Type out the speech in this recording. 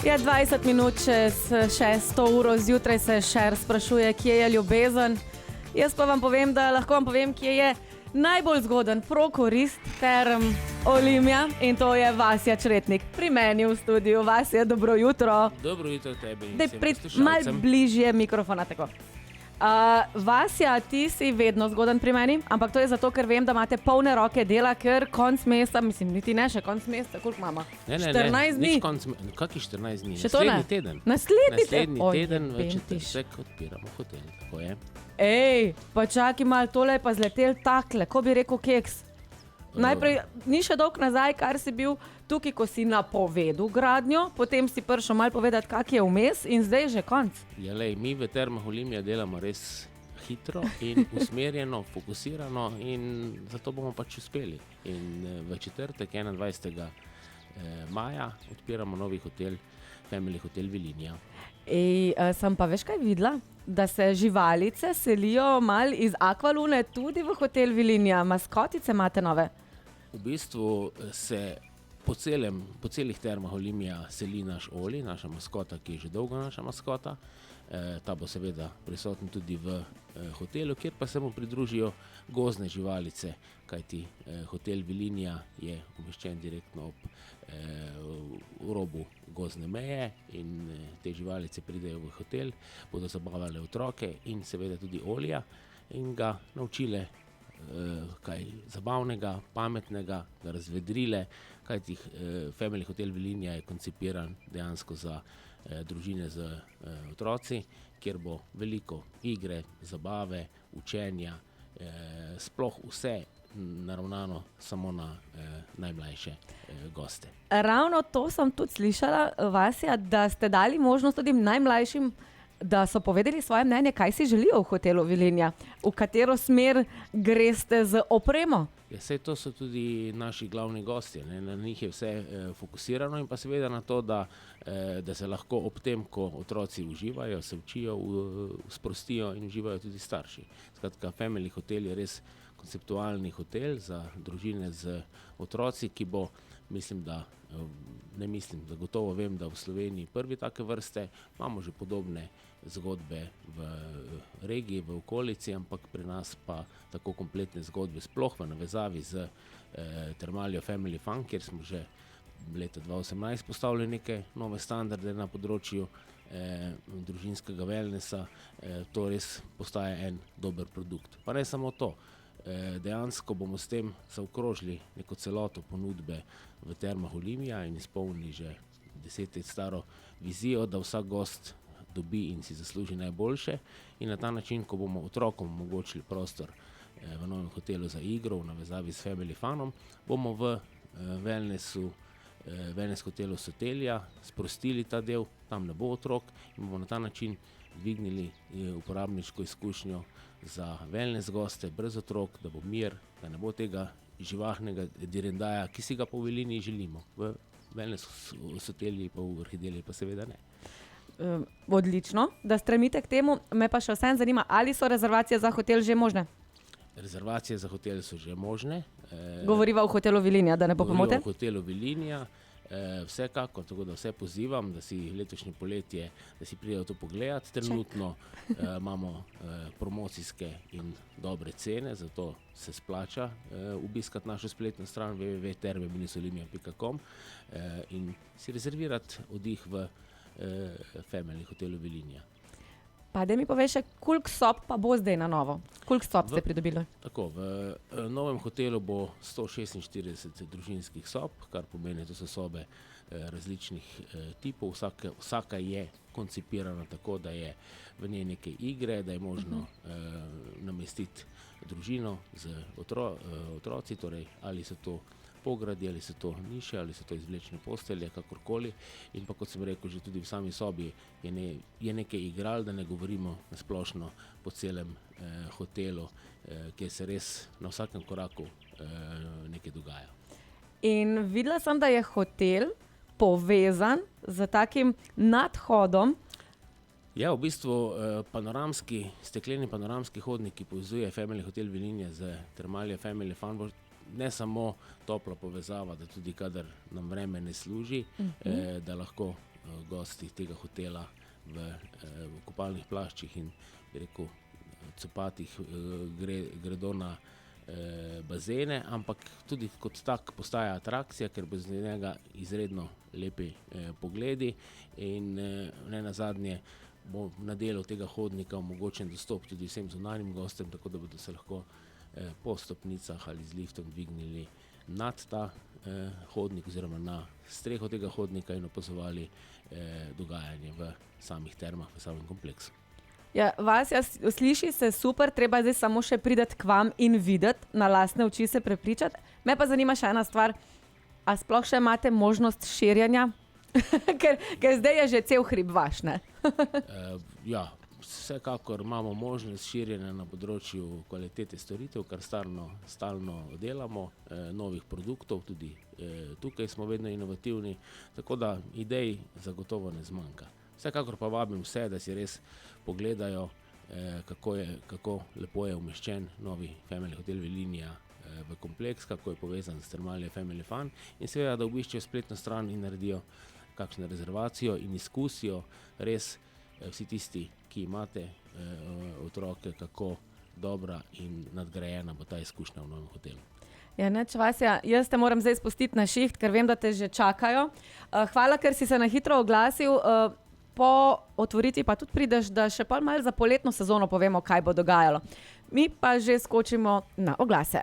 Je 20 minut čez 6 zjutraj se Šer sprašuje, kje je ljubezen. Jaz pa vam povem, da lahko vam povem, kje je najbolj zgoden prokurist Term Olimja in to je Vasja Čretnik. Pri meni v studiu. Vasja, dobro jutro. Dobro jutro tebi in vsem poslušalcem. Malo bližje mikrofona, tako. Vasja, ti si vedno zgoden pri meni, ampak to je zato, ker vem, da imate polne roke dela, ker konc meseca, mislim, niti ne še konc meseca, koliko imamo? Ne, 14 dni. Kakih 14 dni? Še to ne? Naslednji teden. Naslednji teden v četrtek odpiramo hotel, tako je. Ej, pa čakaj malo, tole je pa zletel takle, ko bi rekel keks. Najprej, ni še dolg nazaj, kar si bil tukaj, ko si napovedal gradnjo, potem si prišel malo povedati, kak je vmes in zdaj je že konc. Ja, lej, mi v Termah Olimja delamo res hitro in usmerjeno, fokusirano in zato bomo pač uspeli. In v četrtek 21. maja odpiramo novi hotel, Family Hotel Vilinija. Sem pa veš kaj videla? Da se živalice selijo mal iz Aqualune tudi v hotel Vilinija. Maskotice imate nove? V bistvu se po celih Termah Olimja seli naš Oli, naša maskota, ki je že dolgo naša maskota. Ta bo seveda prisoten tudi v hotelu, kjer pa se mu pridružijo gozdne živalice, kajti hotel Vilinija je umeščen direktno v robu gozdne meje in te živalice pridejo v hotel, bodo zabavale otroke in seveda tudi Olija in ga naučile kaj zabavnega, pametnega, ga razvedrile, kajti Family Hotel Vilinija je koncipiran dejansko za družine z otroci, kjer bo veliko igre, zabave, učenja, sploh vse naravnano samo na najmlajše goste. Ravno to sem tudi slišala, Vasja, da ste dali možnost tudi najmlajšim, da so povedali svoje mnenje, kaj si želijo v hotelu Vilinija, v katero smer greste z opremo. Ja, saj to so tudi naši glavni gostje, ne? Na njih je vse fokusirano in pa seveda na to, da se lahko ob tem, ko otroci uživajo, se učijo, sprostijo in uživajo tudi starši. Skratka, Family Hotel je res konceptualni hotel za družine z otroci, ki bo, zagotovo vem, da v Sloveniji prvi take vrste, imamo že podobne zgodbe v regiji, v okolici, ampak pri nas pa tako kompletne zgodbe, sploh v navezavi z Termalijo Family Fun, kjer smo že leta 2018 postavili neke nove standarde na področju družinskega wellnessa, to res postaja en dober produkt. Pa ne samo to. Dejansko bomo s tem zaokrožili neko celoto ponudbe v Termah Olimja in izpolnili že 10 let staro vizijo, da vsak gost dobi in si zasluži najboljše in na ta način, ko bomo otrokom omogočili prostor v novem hotelu za igro v navezavi s Family Funom, bomo v wellness hotelu Sotelja sprostili ta del, tam ne bo otrok in bomo na ta način dvignili uporabniško izkušnjo za wellness goste brez otrok, da bo mir, da ne bo tega živahnega direndaja, ki si ga po Viliniji želimo. V wellness Sotelji pa v Orhideliji pa seveda ne. Odlično, da stremite k temu. Me pa še vsem zanima, ali so rezervacije za hotel že možne? Rezervacije za hotel so že možne. Govoriva v hotelu Vilinija, da ne bo pomote? Govoriva v hotelu Vilinija. Vsekako, tako da vse pozivam, da si letošnje poletje, da si pridejo to pogledati. Trenutno imamo promocijske in dobre cene, zato se splača obiskati našo spletno stran www.terme-olimia.com in si rezervirati oddih v Family Hotelu Vilinija. Pa da mi poveš, koliko sob pa bo zdaj na novo? Koliko sob ste pridobili? Tako, v novem hotelu bo 146 družinskih sob, kar pomeni, da so sobe različnih tipov. Vsaka je koncipirana tako, da je v njej neke igre, da je možno namestiti družino z otroci, torej ali so to pogradi, ali so to niše, ali so to izvlečne postelje, kakorkoli. In pa kot sem rekel, že tudi v sami sobi je nekaj igral, da ne govorimo na splošno po celem hotelu, kjer se res na vsakem koraku nekaj dogaja. In videla sem, da je hotel povezan z takim nadhodom. Ja, v bistvu stekleni panoramski hodnik, ki povezuje Family Hotel Vilinija z Termalijo Family Fun, ne samo topla povezava, da tudi kadar nam vreme ne služi, da lahko gosti tega hotela v kopalnih plaščih in, bi rekel, copatih gredo na bazene, ampak tudi kot tak postaja atrakcija, ker bo z njega izredno lepi pogledi in ne nazadnje bo na delu tega hodnika omogočen dostop tudi vsem zunanjim gostem, tako da bodo se lahko po stopnicah ali z liftom dvignili nad ta hodnik oziroma na streho tega hodnika in opazovali dogajanje v samih termah, v samem kompleksu. Ja, Vasja, sliši se super, treba zdaj samo še priti k vam in videti, na lastne oči se prepričati. Me pa zanima še ena stvar, a sploh še imate možnost širjenja? ker zdaj je že cel hrib vaš, ne? Ja, vsekakor imamo možnost širjenja na področju kvalitete storitev, kar stalno delamo, novih produktov, tudi tukaj smo vedno inovativni, tako da idej zagotovo ne zmanjka. Vsekakor pa vabim vse, da si res pogledajo, kako lepo je umeščen novi Family Hotel Velinja v kompleks, kako je povezan s Thermalia Family Fun in seveda, da obiščejo spletno stran in naredijo kakšno rezervacijo in izkusijo res vsi tisti, ki imate otroke, kako dobra in nadgrajena bo ta izkušnja v novem hotelu. Ja, neč, Vasja, jaz te moram zdaj spustiti na šiht, ker vem, da te že čakajo. Hvala, ker si se na hitro oglasil. Po otvoritvi pa tudi prideš, da še malo za poletno sezono povemo, kaj bo dogajalo. Mi pa že skočimo na oglase.